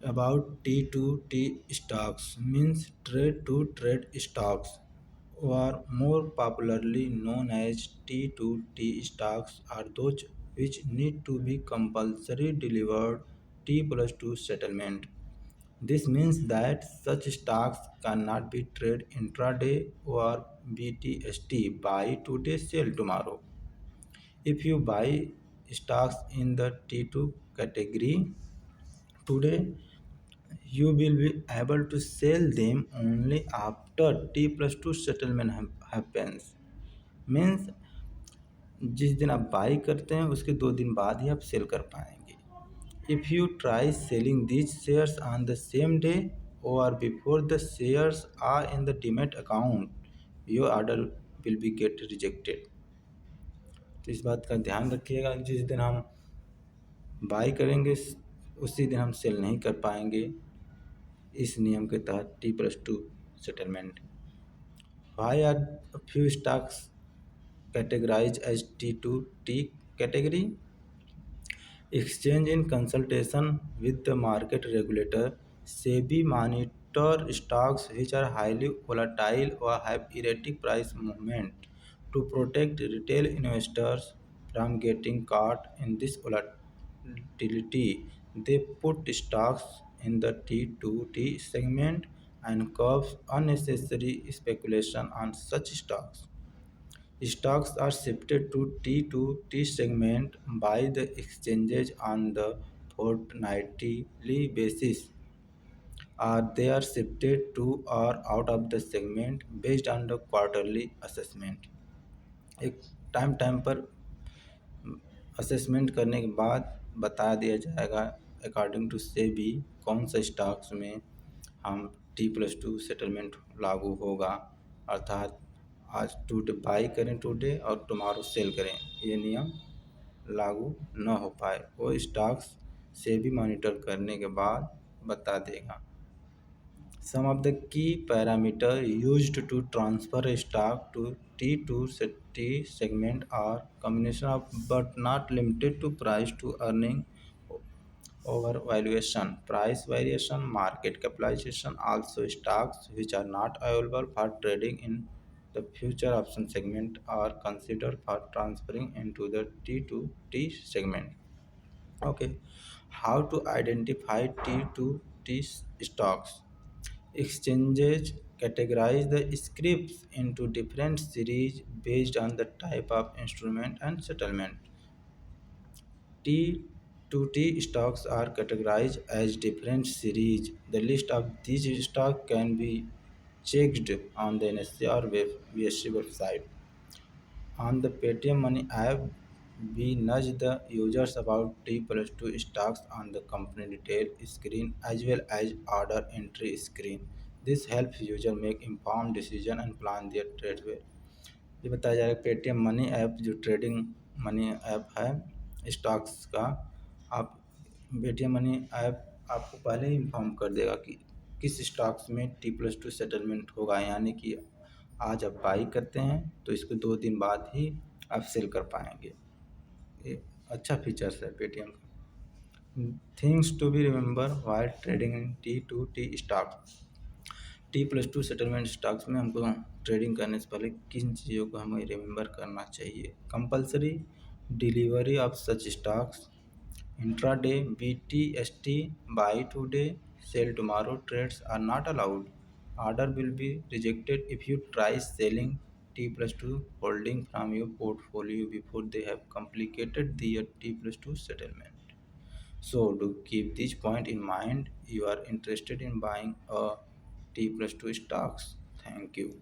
About T2T stocks means trade to trade stocks, or more popularly known as T2T stocks, are those which need to be compulsory delivered T plus 2 settlement. This means that such stocks cannot be traded intraday or BTST, buy today, sell tomorrow. If you buy stocks in the T2 category today, you will be able to sell them only after T plus 2 settlement happens. Means जिस दिन आप by करते हैं उसके 2 दिन बाद ही आप cell कर पाएंगे. If you try selling these shares on the same day or before the shares are in the demat account, your order will be get rejected. तो इस बात का ध्यान रखिएगा कि जिस दिन हम बाई करेंगे उसी दिन हम सेल नहीं कर पाएंगे इस नियम के तहत T plus 2 settlement. Why are a few stocks categorized as T2T category? Exchange in consultation with the market regulator, SEBI monitor stocks which are highly volatile or have erratic price movement. To protect retail investors from getting caught in this volatility, they put stocks in the T2T segment and curbs unnecessary speculation on such stocks. Stocks are shifted to T2T segment by the exchanges on the fortnightly basis, or they are shifted to or out of the segment based on the quarterly assessment. एक time time पर assessment करने के बाद बता दिया जाएगा according to SEBI कौन सा स्टॉक्स में हम T plus 2 सेटलमेंट लागू होगा. अर्थात आज टुडे बाई करें टुडे और टुमारो सेल करें, ये नियम लागू न हो पाए. वो स्टॉक्स सेबी मॉनिटर करने के बाद बता देगा. Some of the key parameters used to transfer a stock to T2T segment are combination of but not limited to price to earning over valuation, price variation, market capitalization. Also, stocks which are not available for trading in the future option segment are considered for transferring into the T2T segment. Okay, how to identify T2T stocks? Exchanges categorize the scripts into different series based on the type of instrument and settlement. T2T stocks are categorized as different series. The list of these stocks can be checked on the NSE or BSE website. On the Paytm Money app, we nudge the users about T plus 2 stocks on the company detail screen as well as order entry screen. This helps user make informed decision and plan their trade well. ये बताया जा रहा है Paytm money app जो trading money app है stocks का. आप Paytm money app आपको पहले ही इन्फॉर्म कर देगा कि किस स्टॉक्स में T plus 2 सेटलमेंट होगा, यानी कि आज आप बाई करते हैं तो इसको 2 दिन बाद ही आप सेल कर पाएंगे. ये अच्छा फीचर्स है पेटीएम का. Things to be remember while trading in T2T stock. T plus 2 settlement stocks में हमको ट्रेडिंग करने से पहले किन चीज़ों को हमें रिमेंबर करना चाहिए. Compulsory delivery of such stocks, intraday BTST, buy today, sell tomorrow trades are not allowed. Order will be rejected if you try selling T plus 2 holding from your portfolio before they have completed their T plus 2 settlement. So to keep this point in mind, you are interested in buying a T plus 2 stocks. Thank you.